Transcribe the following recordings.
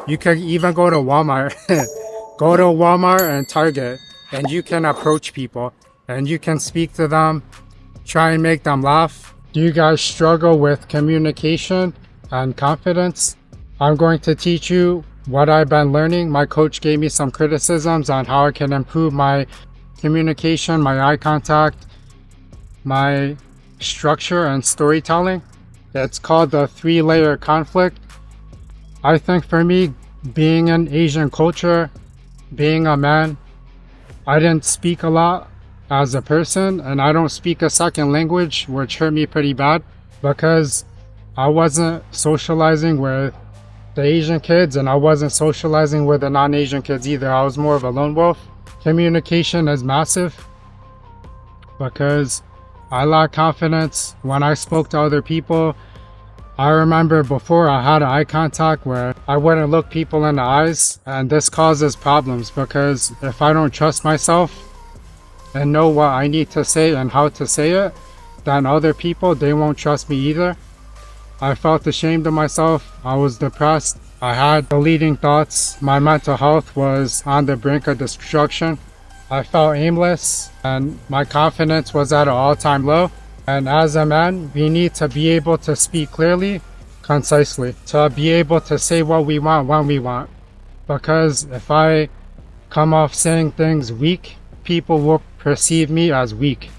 You can even go to Walmart. Go to Walmart and Target, and you can approach people and you can speak to them, try and make them laugh. Do you guys struggle with communication and confidence? I'm going to teach you what I've been learning. My coach gave me some criticisms on how I can improve my communication, my eye contact, my structure and storytelling. It's called the 3-layer conflict. I think for me, being in Asian culture, being a man, I didn't speak a lot as a person, and I don't speak a second language, which hurt me pretty bad because I wasn't socializing with the Asian kids and I wasn't socializing with the non-Asian kids either. I was more of a lone wolf. Communication is massive because I lack confidence when I spoke to other people. I remember before I had eye contact where I wouldn't look people in the eyes, and this causes problems because if I don't trust myself and know what I need to say and how to say it, then other people, they won't trust me either. I felt ashamed of myself. I was depressed. I had deleting thoughts. My mental health was on the brink of destruction. I felt aimless and my confidence was at an all-time low. And as a man, we need to be able to speak clearly, concisely, to be able to say what we want when we want. Because if I come off saying things weak, people will perceive me as weak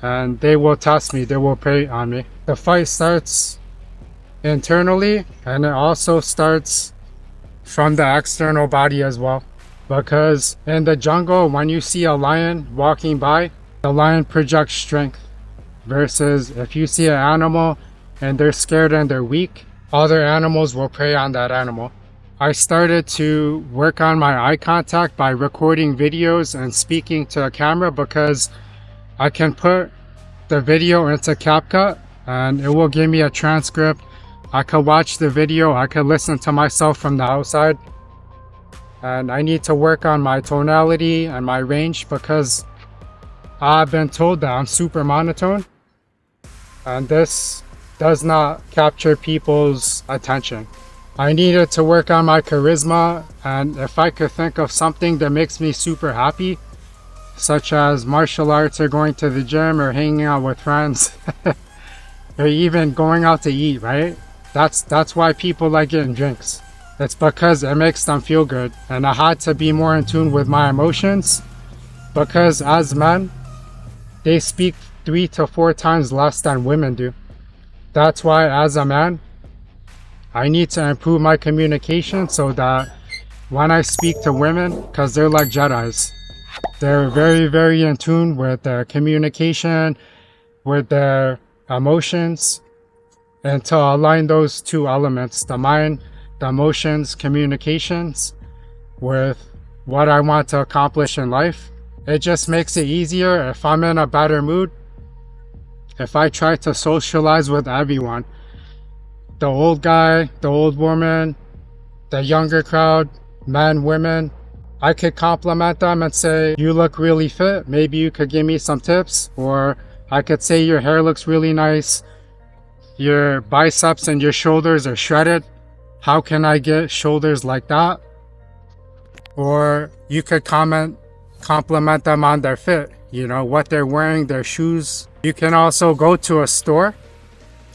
and they will test me, they will prey on me. The fight starts internally and it also starts from the external body as well. Because in the jungle, when you see a lion walking by, the lion projects strength. Versus if you see an animal and they're scared and they're weak, other animals will prey on that animal. I started to work on my eye contact by recording videos and speaking to a camera because I can put the video into CapCut and it will give me a transcript. I could watch the video, I could listen to myself from the outside. And I need to work on my tonality and my range because I've been told that I'm super monotone. And this does not capture people's attention. I needed to work on my charisma, and if I could think of something that makes me super happy, such as martial arts or going to the gym or hanging out with friends, or even going out to eat, right? That's why people like getting drinks. It's because it makes them feel good. And I had to be more in tune with my emotions because as men, they speak 3 to 4 times less than women do. That's why as a man, I need to improve my communication so that when I speak to women, because they're like Jedis, they're very, very in tune with their communication, with their emotions, and to align those 2 elements, the mind, the emotions, communications, with what I want to accomplish in life. It just makes it easier if I'm in a better mood. If I try to socialize with everyone, the old guy, the old woman, the younger crowd, men, women, I could compliment them and say, you look really fit. Maybe you could give me some tips. Or I could say your hair looks really nice. Your biceps and your shoulders are shredded. How can I get shoulders like that? Or you could compliment them on their fit, you know, what they're wearing, their shoes. You can also go to a store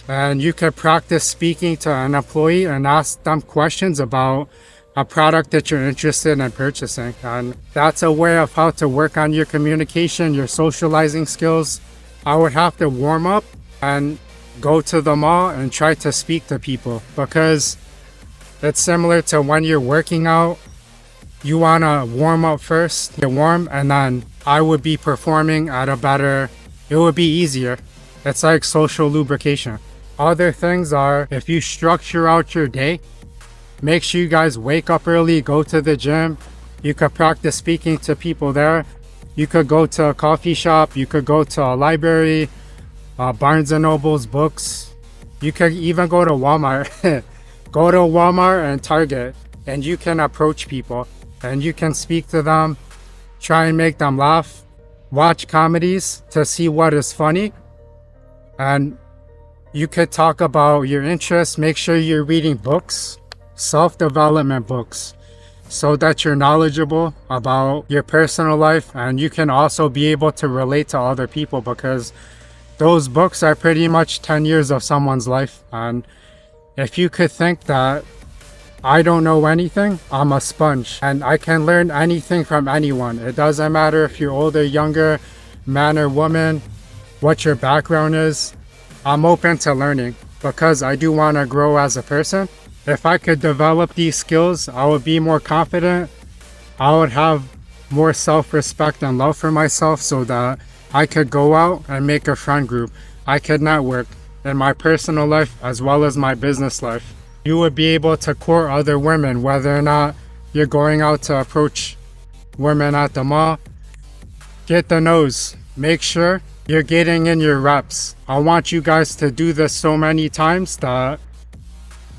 and you can practice speaking to an employee and ask them questions about a product that you're interested in purchasing. And that's a way of how to work on your communication, your socializing skills. I would have to warm up and go to the mall and try to speak to people because it's similar to when you're working out. You want to warm up first, get warm, and then I would be performing at a better, it would be easier. It's like social lubrication. Other things are, if you structure out your day, make sure you guys wake up early, go to the gym. You could practice speaking to people there. You could go to a coffee shop. You could go to a library, Barnes & Noble's, books. You could even go to Walmart. Go to Walmart and Target, and you can approach people. And you can speak to them, try and make them laugh, watch comedies to see what is funny. And you could talk about your interests, make sure you're reading books. self-development books so that you're knowledgeable about your personal life and you can also be able to relate to other people, because those books are pretty much 10 years of someone's life. And if you could think that I don't know anything, I'm a sponge and I can learn anything from anyone. It doesn't matter if you're older, younger, man or woman, what your background is. I'm open to learning because I do want to grow as a person. If I could develop these skills, I would be more confident. I would have more self-respect and love for myself so that I could go out and make a friend group. I could network in my personal life as well as my business life. You would be able to court other women, whether or not you're going out to approach women at the mall. Get the nose. Make sure you're getting in your reps. I want you guys to do this so many times that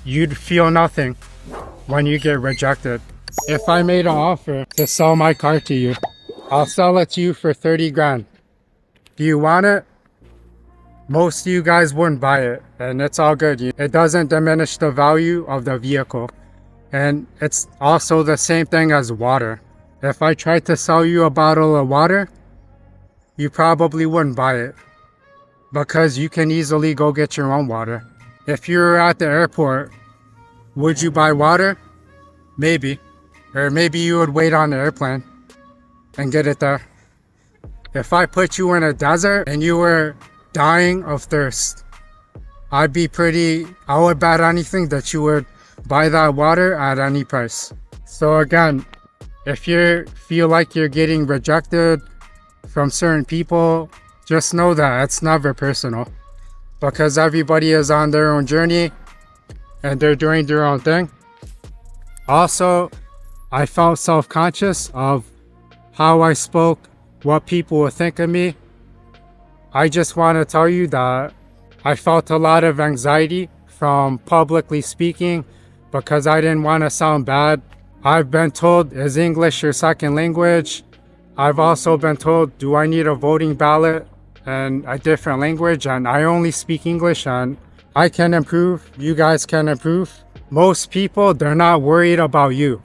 you'd feel nothing when you get rejected. If I made an offer to sell my car to you, I'll sell it to you for 30 grand. Do you want it? Most of you guys wouldn't buy it, and it's all good. It doesn't diminish the value of the vehicle. And it's also the same thing as water. If I tried to sell you a bottle of water, you probably wouldn't buy it because you can easily go get your own water. If you're at the airport, would you buy water? Maybe. Or maybe you would wait on the airplane and get it there. If I put you in a desert and you were dying of thirst, I would bet anything that you would buy that water at any price. So again, if you feel like you're getting rejected from certain people, just know that it's never personal, because everybody is on their own journey and they're doing their own thing. Also, I felt self-conscious of how I spoke, what people would think of me. I just want to tell you that I felt a lot of anxiety from publicly speaking because I didn't want to sound bad. I've been told, is English your second language? I've also been told, do I need a voting ballot in a different language? And I only speak English and I can improve. You guys can improve. Most people, they're not worried about you.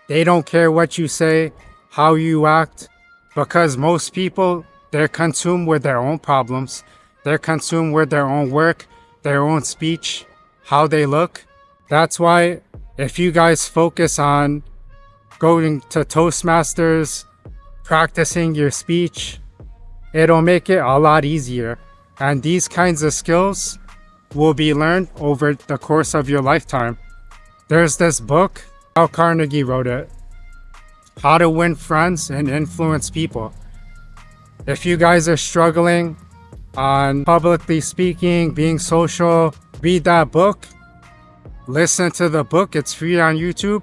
They don't care what you say, how you act, because most people, they're consumed with their own problems. They're consumed with their own work, their own speech, how they look. That's why if you guys focus on going to Toastmasters, practicing your speech, it'll make it a lot easier. And these kinds of skills will be learned over the course of your lifetime. There's this book, Dale Carnegie wrote it, How to Win Friends and Influence People. If you guys are struggling on publicly speaking, being social, read that book. Listen to the book. It's free on YouTube.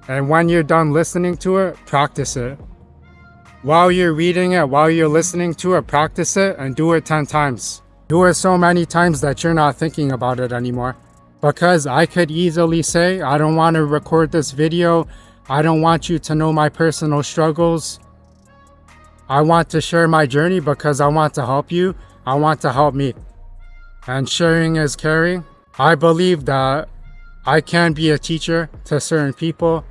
And when you're done listening to it, practice it. While you're reading it, while you're listening to it, practice it and do it 10 times. Do it so many times that you're not thinking about it anymore. Because I could easily say, I don't want to record this video. I don't want you to know my personal struggles. I want to share my journey because I want to help you. I want to help me. And sharing is caring. I believe that I can be a teacher to certain people.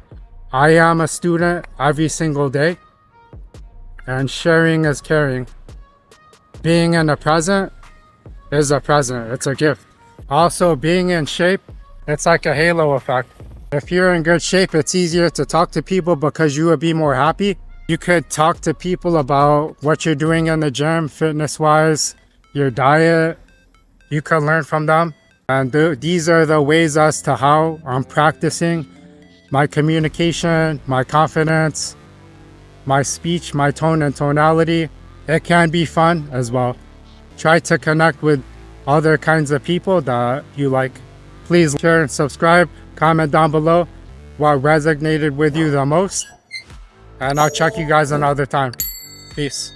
I am a student every single day. And sharing is caring. Being in the present is a present. It's a gift. Also, being in shape, it's like a halo effect. If you're in good shape, it's easier to talk to people because you will be more happy. You could talk to people about what you're doing in the gym, fitness-wise, your diet. You could learn from them. And these are the ways as to how I'm practicing my communication, my confidence, my speech, my tone and tonality. It can be fun as well. Try to connect with other kinds of people that you like. Please share and subscribe. Comment down below what resonated with you the most. And I'll check you guys another time. Peace.